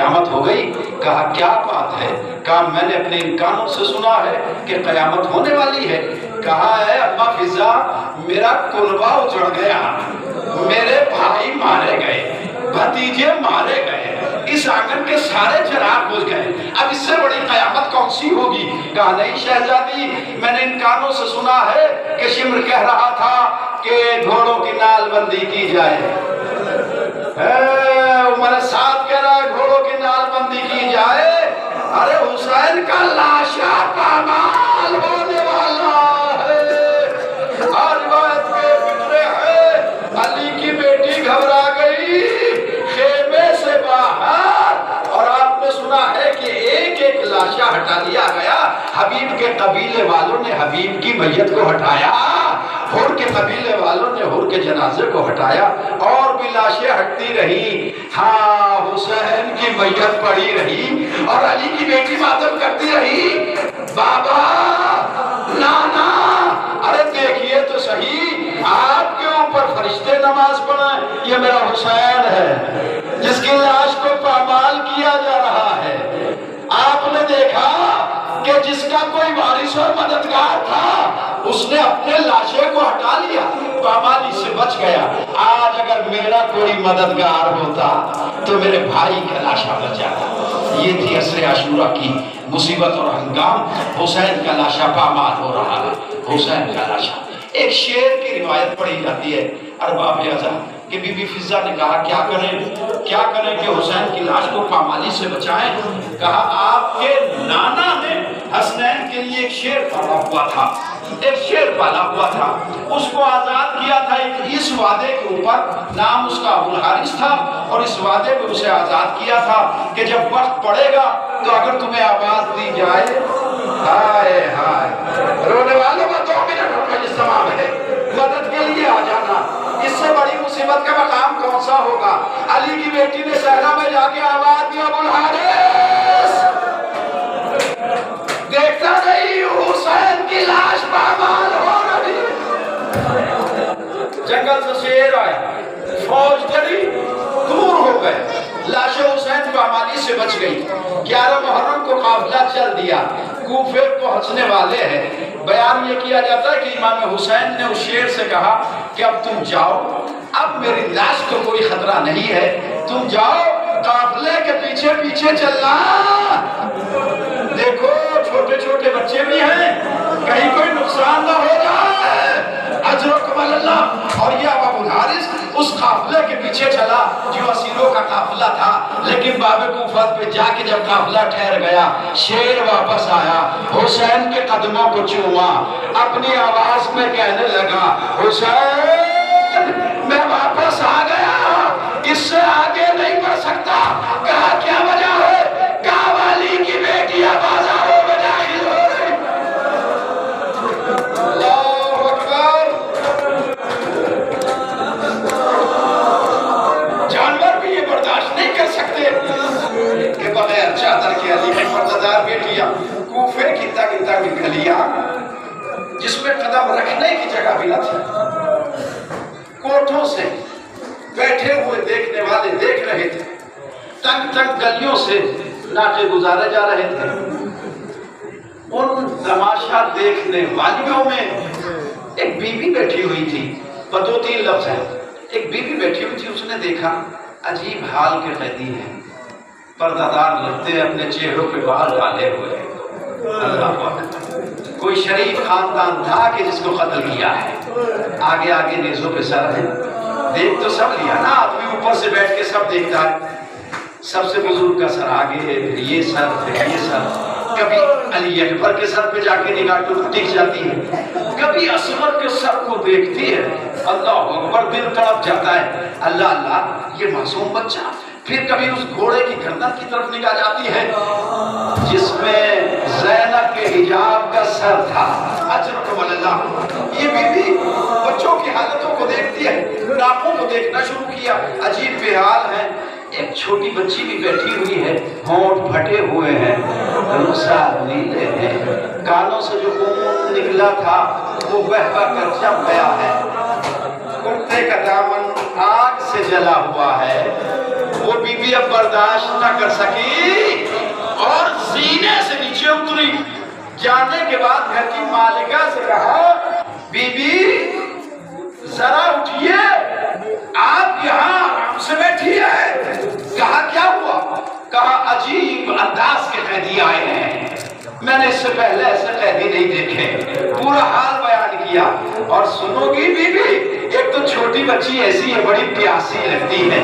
قیامت ہو گئی؟ کہا کیا بات ہے؟ کہا میں نے اپنے ان کانوں سے سنا ہے کہ قیامت ہونے والی ہے۔ کہا ہے اما فضا میرا کنبہ اجڑ گیا، میرے بھائی مارے گئے، بھتیجے مارے گئے، اس آنگن کے سارے چراغ بجھ گئے، اب اس سے بڑی قیامت کون سی ہوگی؟ کہا نہیں شہزادی، میں نے ان کانوں سے سنا ہے کہ شمر کہہ رہا تھا کہ گھوڑوں کی نال بندی کی جائے، عمر سعد کہہ رہا ہے گھوڑوں کی نال بندی کی جائے۔ ارے حسین کا لاشا پامال ہونے والا ہے، روایت کے فکرے ہے علی کی بیٹی گھبرا گئی خیمے سے باہر، اور آپ نے سنا ہے کہ ایک ایک لاشا ہٹا دیا گیا۔ حبیب کے قبیلے والوں نے حبیب کی میت کو ہٹایا، ہور کے قبیلے والوں نے ہور کے جنازے کو ہٹایا، اور بھی لاشیں ہٹتی رہی۔ ہاں حسین کی میت پڑی رہی اور علی کی بیٹی ماتم کرتی رہی، بابا نانا ارے دیکھیے تو صحیح، آپ کے اوپر فرشتے نماز پڑھیں، یہ میرا حسین ہے جس کی لاش کو پامال کیا جا رہا ہے۔ آپ نے دیکھا کہ جس کا کوئی وارث اور مددگار تھا اس نے اپنے لاشے کو ہٹا لیا، پامالی سے بچ گیا۔ آج اگر میرا کوئی مددگار ہوتا تو میرے بھائی کا لاشا بچ جاتا۔ یہ تھی عصر عاشورہ کی مصیبت اور ہنگام۔ حسین کا لاشا پامال ہو رہا ہے، حسین کا لاشا۔ ایک شعر کی روایت پڑھی جاتی ہے ارباب اعظم کہ بی بی فضہ نے کہا کیا کریں کہ حسین کی لاش کو پامالی سے بچائیں؟ کہا آپ کے نانا نے حسنین کے لیے ایک شیر پالا ہوا تھا، اس کو آزاد کیا تھا اس وعدے کے اوپر، نام اس کا ابو الحارث تھا، اور اس وعدے کو اسے آزاد کیا تھا کہ جب وقت پڑے گا تو اگر تمہیں آواز دی جائے، ہائے ہائے رونے والوں کا 2 منٹ کا اجتماع ہے، مدد کے لیے آ جانا۔ اس سے بڑی مصیبت کا مقام کون سا ہوگا؟ علی کی بیٹی نے صحرا میں جا کے آواز دیا ابو الحارث دیکھتا نہیں حسین کی لاش پامال ہو رہی۔ جنگل سے شیر آیا، فوج چلی، دور ہو گئے، لاش حسین پامالی سے بچ گئی۔ 11 محرم کو قافلہ چل دیا، کوفے پہنچنے والے ہیں۔ بیان یہ کیا جاتا ہے کہ امام حسین نے اس شیر سے کہا کہ اب تم جاؤ، اب میری لاش کو کوئی خطرہ نہیں ہے، تم جاؤ قافلے کے پیچھے پیچھے چلنا، دیکھو چھوٹے چھوٹے بچے بھی ہیں، کہیں کوئی نقصان نہ ہو جائے، اجرکم اللہ۔ اور یہ ابو الحارث اس قافلے کے پیچھے چلا جو اسیروں کا قافلہ تھا، لیکن باب کوفہ پہ جا کے جب قافلہ ٹھہر گیا، شیر واپس آیا، حسین کے قدموں کو چوما، اپنی آواز میں کہنے لگا حسین میں واپس آ گیا، اس سے آگے نہیں بڑھ سکتا۔ کہا کیا وجہ ہے؟ کہا والی کی بیٹی بازاروں میں داخل ہو رہی۔ اللہ اکبر۔ جانور بھی یہ برداشت نہیں کر سکتے کہ بغیر چادر کے علی کی پردہ بیٹیاں، کوفے کی تنگ تنگ گلیاں جس میں قدم رکھنے کی جگہ بھی نہ تھی، کوٹھوں سے بیٹھے ہوئے دیکھنے والے دیکھ رہے تھے، تنگ تنگ گلیوں سے ناطے گزارے جا رہے تھے۔ ان تماشا دیکھنے والیوں میں ایک بی بی بیٹھی ہوئی تھی، 2-3 لفظ ہیں، ایک بی بی بیٹھی ہوئی تھی، اس نے دیکھا عجیب حال کے قیدی ہیں، پردہ دار لگتے ہیں، اپنے چہروں پہ بال ڈالے ہوئے ہیں۔ اللہ اکبر۔ کوئی شریف خاندان تھا کہ جس کو قتل کیا ہے، آگے آگے نیزوں پہ سر ہے، دیکھ تو سب لیا نا، آدمی اوپر سے بیٹھ کے سب دیکھتا ہے، سب سے بزرگ کا سر آگے ہے، پھر یہ سر، پھر یہ سر، کبھی علی اکبر کے سر پہ جا کے نگاہ ٹک جاتی ہے، کبھی اصغر کے سر کو دیکھتی ہے، اللہ اکبر، دل تڑپ جاتا ہے، اللہ اللہ یہ معصوم بچہ۔ پھر کبھی اس گھوڑے کی گردن کی طرف نگاہ جاتی ہے جس میں زینب کے حجاب کا سر تھا، اجرکم اللہ۔ یہ بی بی بچوں کی حالتوں کو دیکھتی ہے، ناکوں کو دیکھنا شروع کیا، عجیب بے حال ہے۔ ایک چھوٹی بچی بھی بیٹھی ہوئی ہے، ہونٹ پھٹے ہوئے ہیں، رخسار نیلے ہیں، کانوں سے جو خون نکلا تھا وہ بہہ بہہ کر جم گیا ہے، کرتے کا دامن آگ سے جلا ہوا ہے، وہ بی بی اب برداشت نہ کر سکی اور سینے سے نیچے اتری. جانے کے بعد گھر کی مالکہ سے کہا بی بی ذرا اٹھیے, آپ یہاں آرام سے بیٹھی ہے. کہا کیا ہوا؟ کہا عجیب انداز کے قیدی آئے ہیں, میں نے اس سے پہلے ایسے قیدی نہیں دیکھے. پورا حال بیان کیا. اور سنو گی بی بی, ایک تو چھوٹی بچی ایسی ہے, بڑی پیاسی لگتی ہے,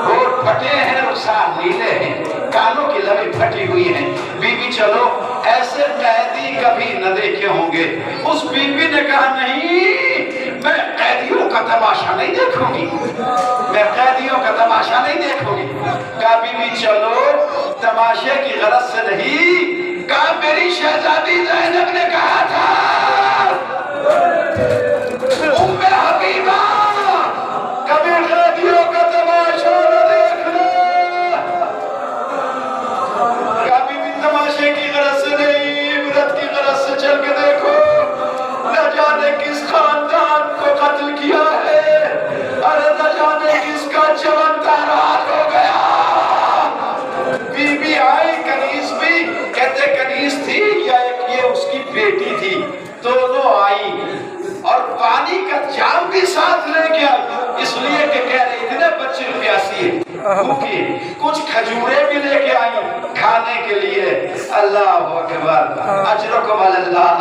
ہونٹ پھٹے ہیں, رخسار نیلے ہیں, کانوں کی لبیں پھٹی ہوئی ہیں. بی بی چلو ایسے قیدی کبھی نہ دیکھے ہوں گے. اس بی بی نے کہا نہیں, میں قیدیوں کا تماشا نہیں دیکھوں گی, میں قیدیوں کا تماشا نہیں دیکھوں گی. کہا بی بی چلو تماشے کی غرض سے نہیں. کہا میری شہزادی زینب نے کہا تھا ام حبیبہ کبھی قیدیوں کا تماشا نہ دیکھنا. کبھی بھی تماشے کی غرض سے نہیں, عبرت کی غرض سے چل کے دیکھو. نہ جانے کس خاندان کو قتل کیا ہے, ارے نہ جانے کس کا جوان تارات ہو گیا. بی بی آئی, کنیز بھی, کہتے کنیز تھی یا یہ اس کی بیٹی تھی, دونوں آئی اور پانی کا جام بھی ساتھ لے کے آئی, اس لیے کہ کہہ رہی تھی نا بچے پیاسی ہے, بھوکی. کچھ کھجورے بھی لے کے آئی کھانے کے لیے. اللہ اکبر, اجرکم اللہ.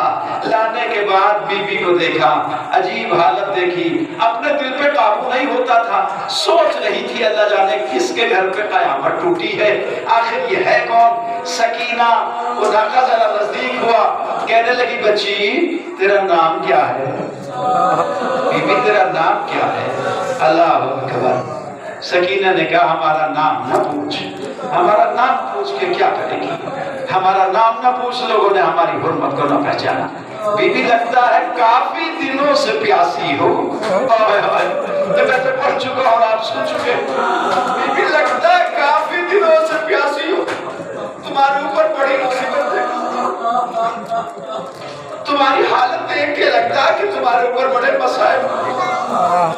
لانے کے بعد بی بی کو دیکھا, عجیب حالت دیکھی, اپنے دل پہ قابو نہیں ہوتا تھا. سوچ رہی تھی اللہ جانے کس کے گھر پہ قیامت ٹوٹی ہے, آخر یہ ہے کون؟ سکینہ. وہ داخلہ ذرا نزدیک ہوا, کہنے لگی بچی تیرا نام کیا ہے؟ بی بی تیرا نام کیا ہے؟ اللہ اکبر. سکینہ نے کہا ہمارا نام نہ پوچھ, ہمارا نام پوچھ کے کیا کرے گی, ہمارا نام نہ پوچھ, لوگوں نے ہماری حرمت کو نہ پہچانا. بی بی لگتا ہے کافی دنوں سے پیاسی ہو. میں تو پڑھ چکا اور آپ سن چکے. بی بی لگتا ہے کافی دنوں سے پیاسی ہو, تمہارے اوپر بڑی مصیبت ہے, تمہاری حالت دیکھ کے لگتا ہے کہ تمہارے اوپر بڑے مسائل.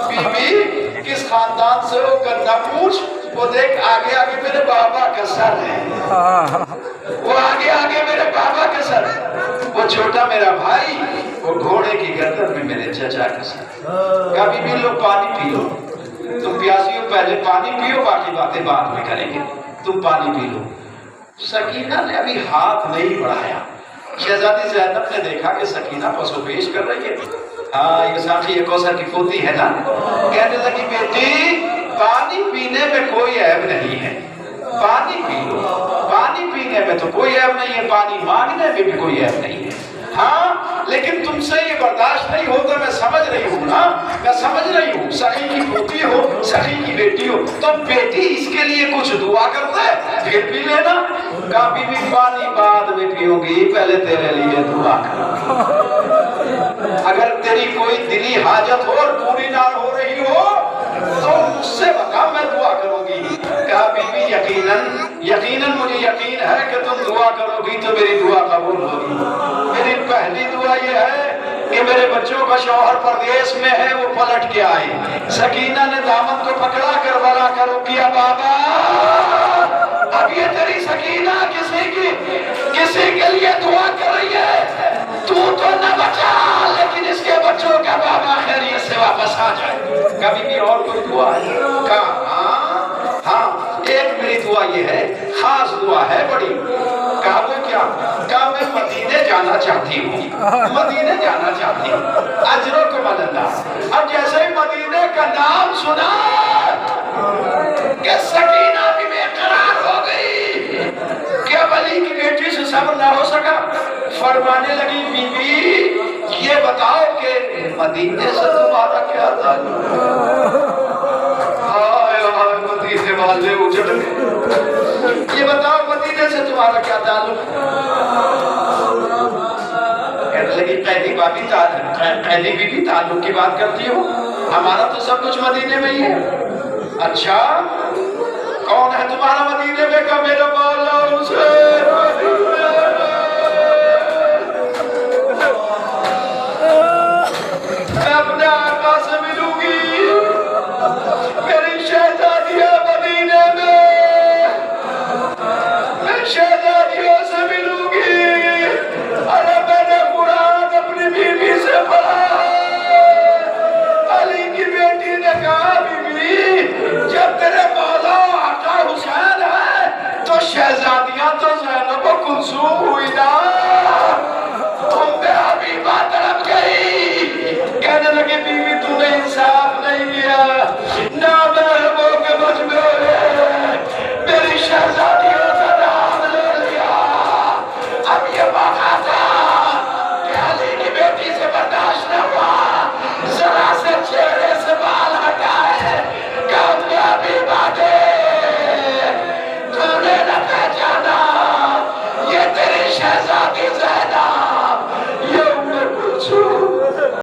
بی بی کس خاندان سے ہو کر نہ پوچھ, وہ دیکھ آگے آگے میرے بابا کا سر ہے, وہ آگے آگے میرے بابا کا سر ہے, وہ چھوٹا میرا بھائی, وہ گھوڑے کی گردن میں میرے چچا کا سر. کبھی بھی لوگ پانی پی لو, تم پیاسی ہو, پہلے پانی پیو, باقی باتیں بعد میں کریں گے, تم پانی پی لو. سکینہ نے ابھی ہاتھ نہیں بڑھایا. شہزادی زینب نے دیکھا کہ سکینہ پسو پیش کر رہی ہے. ہاں یہ ساتھی یہ کوثر کی پوتی ہے نا. کہنے لگی بیٹی پانی پینے میں کوئی عیب نہیں ہے, پانی پی لو, پانی پینے میں تو کوئی عیب نہیں ہے, پانی مانگنے میں بھی کوئی عیب نہیں ہے. ہاں لیکن تم سے یہ برداشت نہیں ہوتا, میں سمجھ رہی ہوں نا, میں سمجھ رہی ہوں. سخی کی پوتی ہو, سخی کی بیٹی ہو, تو بیٹی اس کے لیے کچھ دعا کرتا ہے پھر پی لینا. کبھی بھی پانی بعد میں پیوں گی, پہلے تیرے لیے دعا کروں. اگر تیری کوئی دلی حاجت ہو اور پوری نہ ہو رہی ہو تو مجھ سے بتا, میں دعا کروں گی. کہا بی بی یقیناً مجھے یقین ہے کہ تم دعا کرو گی تو میری دعا قبول ہوگی. میری پہلی دعا یہ ہے کہ میرے بچوں کا شوہر پردیس میں ہے, وہ پلٹ کے آئے. سکینہ نے دامن کو پکڑا کر بلا کر کیا, بابا اب یہ تیری سکینہ کسی کے لیے دعا کر رہی ہے, تو نہ بچا لیکن اس کے بچوں کا بابا خیریت سے واپس آ جائے. کبھی بھی اور کوئی دعا ہے؟ کہا ہاں ایک میری دعا یہ ہے, خاص دعا ہے بڑی. کہا وہ کیا؟ کہا میں مدینے جانا چاہتی ہوں, مدینے جانا چاہتی ہوں. اجرکم اللہ. اب جیسے ہی مدینے کا نام سنا کہ سکینہ بھی بے قرار ہو گئی, کیا ولی کی بیٹی سے صبر نہ ہو سکا, فرمانے لگی بی بی یہ بتاؤ کہ مدینے سے تمہارا کیا تعلق؟ مدینے والے اجڑ گئے. یہ بتاؤ مدینے سے تمہارا کیا تعلق؟ کہنے لگی قیدی بھی تعلق کی بات کرتی ہو, ہمارا تو سب کچھ مدینے میں ہی ہے. اچھا کون ہے تمہارا مدینے میں؟ کا